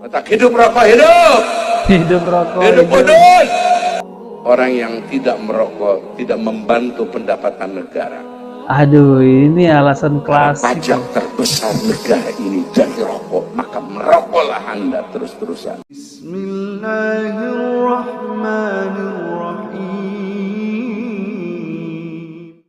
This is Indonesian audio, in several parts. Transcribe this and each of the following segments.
Tak hidup rokok, hidup. Hidup rokok. Hidup udun. Orang yang tidak merokok tidak membantu pendapatan negara. Aduh, ini alasan klasik. Pajak terbesar negara ini dari rokok, maka merokoklah Anda terus-terusan. Bismillahirrahmanirrahim.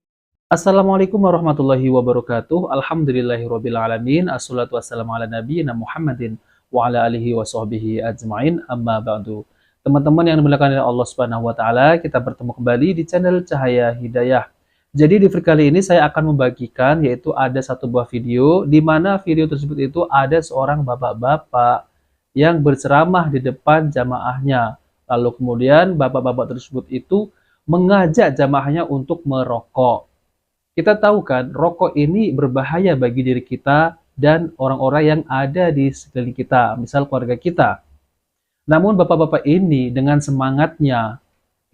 Assalamualaikum warahmatullahi wabarakatuh. Alhamdulillahirabbil alamin. Assalatu wassalamu ala nabiyyina Muhammadin wa ala alihi wa sahbihi ajmain. Amma ba'du. Teman-teman yang dimuliakan oleh Allah Subhanahu wa taala, kita bertemu kembali di channel Cahaya Hidayah. Jadi di video kali ini saya akan membagikan, yaitu ada satu buah video di mana video tersebut itu ada seorang bapak-bapak yang berceramah di depan jamaahnya. Lalu kemudian bapak-bapak tersebut itu mengajak jamaahnya untuk merokok. Kita tahu kan, rokok ini berbahaya bagi diri kita dan orang-orang yang ada di sekeliling kita, misal keluarga kita. Namun bapak-bapak ini dengan semangatnya,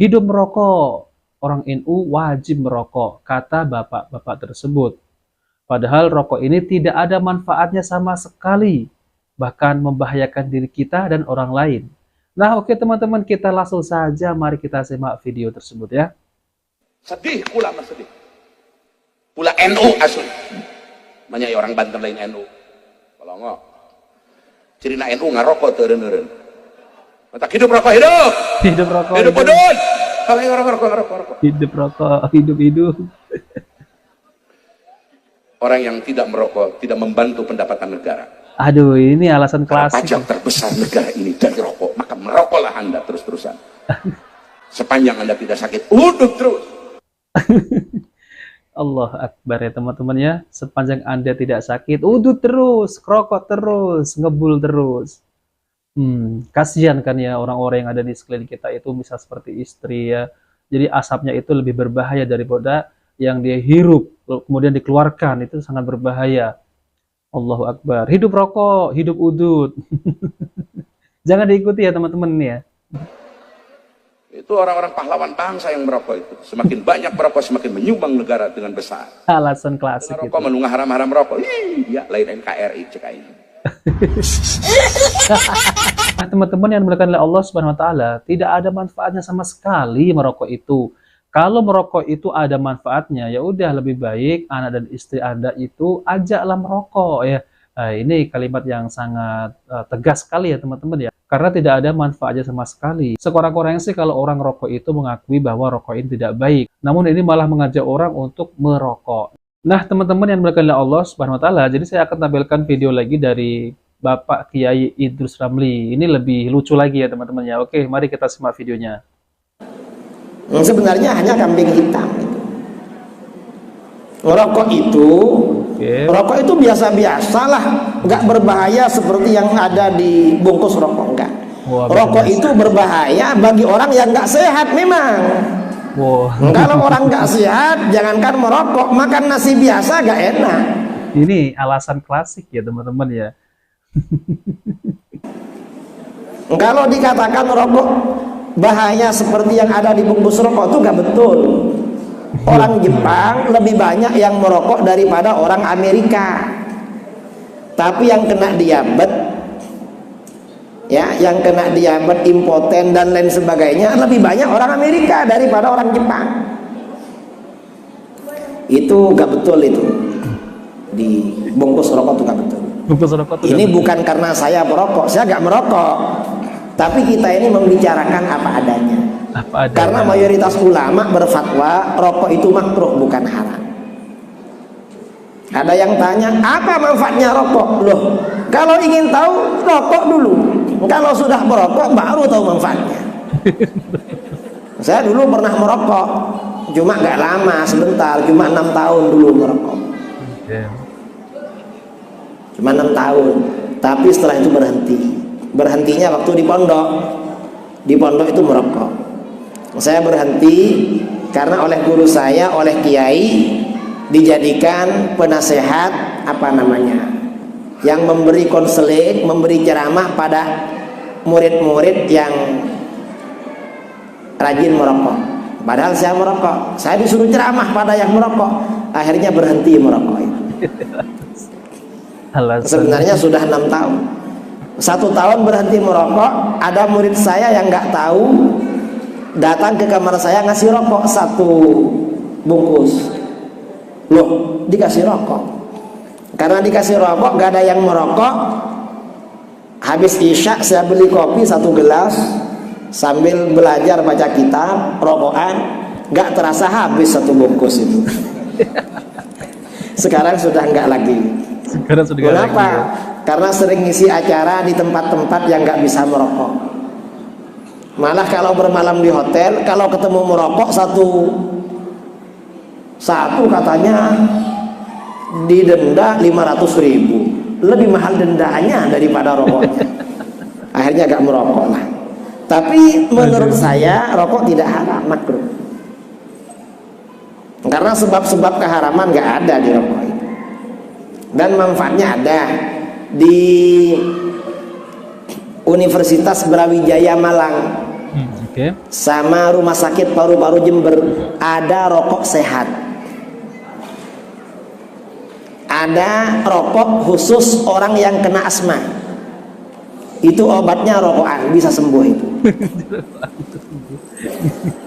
hidup merokok, orang NU wajib merokok, kata bapak-bapak tersebut. Padahal rokok ini tidak ada manfaatnya sama sekali, bahkan membahayakan diri kita dan orang lain. Nah oke teman-teman, kita langsung saja, mari kita simak video tersebut ya. Sedih, kula mas sedih. Kula NU asli. Banyak orang Banten lain NU. Kalau enggak, cirina NU ngarokok teureun-eureun. Tak hidup rokok, hidup. Hidup rokok. Hidup udun. Kalau yang rokok. Hidup rokok, hidup. Orang yang tidak merokok tidak membantu pendapatan negara. Aduh, ini alasan klasik. Pajak terbesar negara ini dari rokok, maka merokoklah Anda terus-terusan. Sepanjang Anda tidak sakit, uduk terus. Allah Akbar ya teman-teman ya. Sepanjang Anda tidak sakit, udut terus, rokok terus, ngebul terus. Kasihan kan ya orang-orang yang ada di sekeliling kita itu, misal seperti istri ya. Jadi asapnya itu lebih berbahaya daripada yang dia hirup, kemudian dikeluarkan, itu sangat berbahaya. Allahu Akbar. Hidup rokok, hidup udut. Jangan diikuti ya teman-teman ya. Itu orang-orang pahlawan bangsa yang merokok itu. Semakin banyak merokok, semakin menyumbang negara dengan besar. Alasan klasik itu. Rokok menunggu haram-haram rokok. Ya lain NKRI cek ini. Nah, teman-teman yang dimuliakan oleh Allah Subhanahu wa taala, tidak ada manfaatnya sama sekali merokok itu. Kalau merokok itu ada manfaatnya, ya udah lebih baik anak dan istri Anda itu ajaklah merokok ya. Nah, ini kalimat yang sangat tegas sekali ya teman-teman ya. Karena tidak ada manfaatnya sama sekali. Sekurang-kurangnya sih kalau orang rokok itu mengakui bahwa rokok ini tidak baik. Namun ini malah mengajak orang untuk merokok. Nah, teman-teman yang dimuliakan oleh Allah Subhanahu wa taala, jadi saya akan tampilkan video lagi dari Bapak Kiai Idrus Ramli. Ini lebih lucu lagi ya teman-teman ya. Oke, mari kita simak videonya. Sebenarnya hanya kambing hitam gitu. Rokok itu, rokok itu biasa-biasalah, nggak berbahaya seperti yang ada di bungkus rokok, enggak. Wah, rokok itu berbahaya bagi orang yang nggak sehat memang. Kalau orang nggak sehat, jangankan merokok, makan nasi biasa nggak enak. Ini alasan klasik ya teman-teman ya. Kalau dikatakan rokok bahaya seperti yang ada di bungkus rokok itu nggak betul. Orang Jepang lebih banyak yang merokok daripada orang Amerika. Tapi yang kena diabetes, ya, yang kena diabetes, impoten dan lain sebagainya lebih banyak orang Amerika daripada orang Jepang. Itu nggak betul itu. Di bungkus rokok itu nggak betul. Ini bukan karena saya merokok, saya nggak merokok, tapi kita ini membicarakan apa adanya. Karena mayoritas ulama berfatwa rokok itu makruh bukan haram. Ada yang tanya apa manfaatnya rokok? Loh, kalau ingin tahu rokok dulu. Kalau sudah merokok baru tahu manfaatnya. Saya dulu pernah merokok, cuma nggak lama, sebentar, cuma 6 tahun dulu merokok. Cuma 6 tahun, tapi setelah itu berhenti. Berhentinya waktu di pondok. Di pondok itu merokok. Saya berhenti karena oleh guru saya, oleh kiai, dijadikan penasehat apa namanya, yang memberi konseling, memberi ceramah pada murid-murid yang rajin merokok. Padahal saya merokok, saya disuruh ceramah pada yang merokok, akhirnya berhenti merokok. Sebenarnya sudah 6 tahun. 1 tahun berhenti merokok. Ada murid saya yang nggak tahu datang ke kamar saya ngasih rokok 1 bungkus. Loh, dikasih rokok. Karena dikasih rokok gak ada yang merokok. Habis isya saya beli kopi 1 gelas sambil belajar baca kitab, rokokan. Gak terasa habis 1 bungkus itu. Sekarang sudah enggak lagi. Sekarang sudah nggak Kenapa? lagi, ya. Karena sering ngisi acara di tempat-tempat yang nggak bisa merokok. Malah kalau bermalam di hotel, kalau ketemu merokok satu katanya didenda 500.000. Lebih mahal dendanya daripada rokoknya. Akhirnya nggak merokok lah. Tapi menurut saya rokok tidak haram, makruh. Karena sebab-sebab keharaman nggak ada di rokok itu. Dan manfaatnya ada. Di Universitas Brawijaya Malang sama Rumah Sakit Paru-Paru Jember ada rokok sehat. Ada rokok khusus orang yang kena asma. Itu obatnya rokokan, bisa sembuh itu.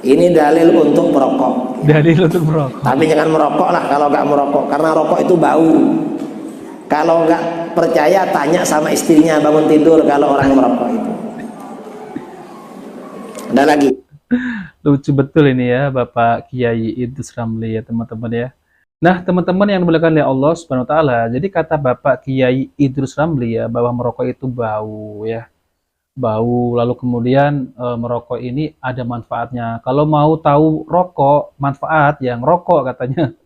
Ini dalil untuk merokok. Dalil untuk merokok. Tapi jangan merokok lah kalau nggak merokok, karena rokok itu bau. Kalau nggak percaya tanya sama istrinya bangun tidur kalau orang merokok itu. Ada lagi. Lucu betul ini ya Bapak Kiai Idrus Ramli ya teman-teman ya. Nah teman-teman yang dimuliakan oleh Allah Subhanahu Wa Taala, jadi kata Bapak Kiai Idrus Ramli ya bahwa merokok itu bau ya, bau. Lalu kemudian merokok ini ada manfaatnya. Kalau mau tahu rokok manfaat yang rokok katanya.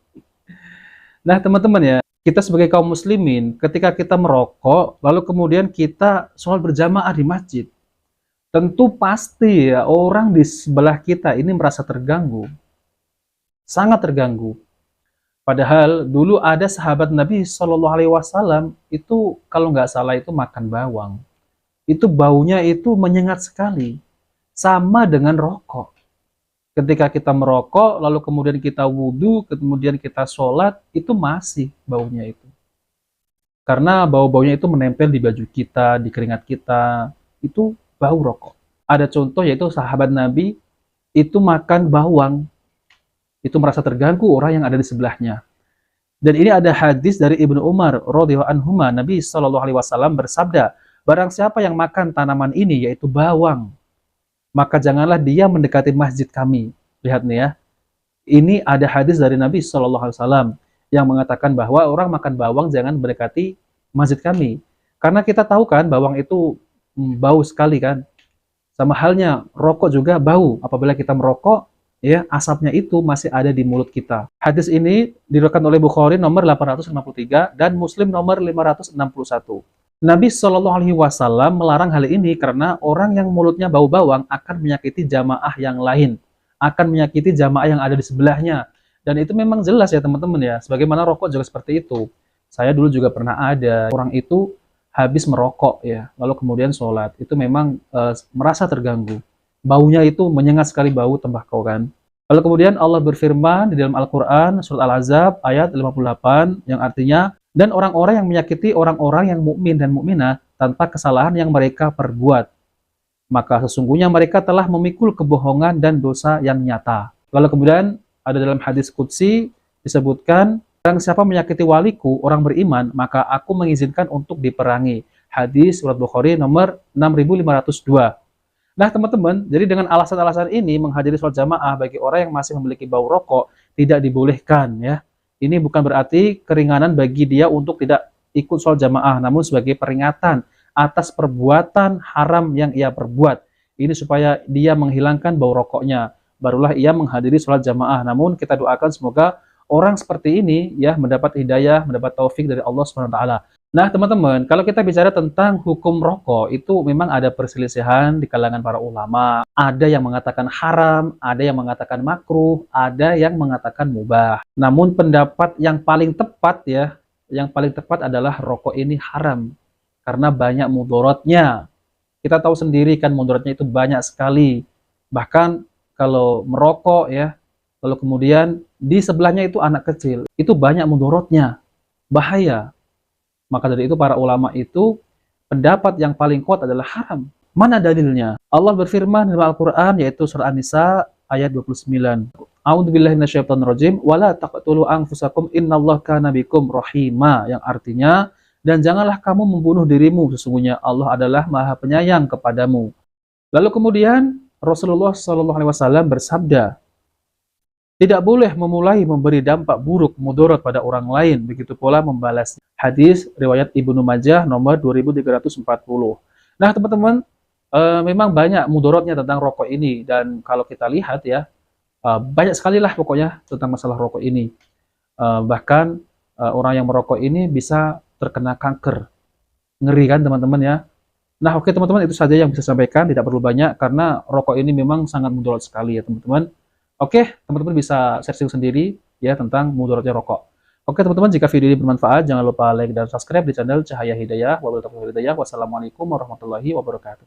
Nah teman-teman ya, kita sebagai kaum muslimin ketika kita merokok lalu kemudian kita sholat berjamaah di masjid, tentu pasti ya orang di sebelah kita ini merasa terganggu, sangat terganggu. Padahal dulu ada sahabat Nabi Shallallahu Alaihi Wasallam itu kalau nggak salah itu makan bawang, itu baunya itu menyengat sekali, sama dengan rokok. Ketika kita merokok, lalu kemudian kita wudhu, kemudian kita sholat, itu masih baunya itu. Karena bau-baunya itu menempel di baju kita, di keringat kita, itu bau rokok. Ada contoh yaitu sahabat Nabi itu makan bawang, itu merasa terganggu orang yang ada di sebelahnya. Dan ini ada hadis dari Ibnu Umar radhiyallahu anhuma, Nabi SAW bersabda, barang siapa yang makan tanaman ini yaitu bawang, maka janganlah dia mendekati masjid kami. Lihat nih ya, ini ada hadis dari Nabi SAW yang mengatakan bahwa orang makan bawang jangan mendekati masjid kami. Karena kita tahu kan bawang itu bau sekali kan. Sama halnya rokok juga bau. Apabila kita merokok, ya asapnya itu masih ada di mulut kita. Hadis ini diriwayatkan oleh Bukhari nomor 853 dan Muslim nomor 561. Nabi Shallallahu Alaihi Wasallam melarang hal ini karena orang yang mulutnya bau bawang akan menyakiti jamaah yang lain, akan menyakiti jamaah yang ada di sebelahnya. Dan itu memang jelas ya teman-teman ya, sebagaimana rokok juga seperti itu. Saya dulu juga pernah ada orang itu habis merokok ya, lalu kemudian sholat, itu memang merasa terganggu. Baunya itu menyengat sekali, bau tembakau kan. Lalu kemudian Allah berfirman di dalam Al-Quran, surat Al-Ahzab ayat 58, yang artinya, dan orang-orang yang menyakiti orang-orang yang mukmin dan mukminah tanpa kesalahan yang mereka perbuat, maka sesungguhnya mereka telah memikul kebohongan dan dosa yang nyata. Lalu kemudian ada dalam hadis qudsi disebutkan, barang siapa menyakiti waliku orang beriman, maka aku mengizinkan untuk diperangi. Hadis surat Bukhari nomor 6502. Nah teman-teman, jadi dengan alasan-alasan ini menghadiri sholat jamaah bagi orang yang masih memiliki bau rokok tidak dibolehkan ya. Ini bukan berarti keringanan bagi dia untuk tidak ikut sholat jamaah, namun sebagai peringatan atas perbuatan haram yang ia perbuat. Ini supaya dia menghilangkan bau rokoknya, barulah ia menghadiri sholat jamaah. Namun kita doakan semoga orang seperti ini ya mendapat hidayah, mendapat taufik dari Allah SWT. Nah teman-teman, kalau kita bicara tentang hukum rokok, itu memang ada perselisihan di kalangan para ulama. Ada yang mengatakan haram, ada yang mengatakan makruh, ada yang mengatakan mubah. Namun pendapat yang paling tepat ya, yang paling tepat adalah rokok ini haram. Karena banyak mudaratnya. Kita tahu sendiri kan mudaratnya itu banyak sekali. Bahkan kalau merokok ya, lalu kemudian di sebelahnya itu anak kecil, itu banyak mudaratnya, bahaya. Maka dari itu para ulama itu pendapat yang paling kuat adalah haram. Mana dalilnya? Allah berfirman dalam Al-Quran, yaitu surah An-Nisa ayat 29. A'udzubillahi minasyaitonirrajim, wala taqtulu anfusakum innallaha kana bikum rahima, yang artinya, dan janganlah kamu membunuh dirimu, sesungguhnya Allah adalah Maha Penyayang kepadamu. Lalu kemudian Rasulullah SAW bersabda, tidak boleh memulai memberi dampak buruk mudarat pada orang lain, begitu pula membalas. Hadis riwayat Ibnu Majah nomor 2340. Nah, teman-teman, memang banyak mudaratnya tentang rokok ini, dan kalau kita lihat ya, banyak sekali lah pokoknya tentang masalah rokok ini. Bahkan orang yang merokok ini bisa terkena kanker. Ngeri kan teman-teman ya. Nah, oke teman-teman, itu saja yang bisa saya sampaikan, tidak perlu banyak karena rokok ini memang sangat mudarat sekali ya teman-teman. Oke, teman-teman bisa searching sendiri ya tentang mudaratnya rokok. Oke teman-teman, jika video ini bermanfaat, jangan lupa like dan subscribe di channel Cahaya Hidayah. Wassalamualaikum warahmatullahi wabarakatuh.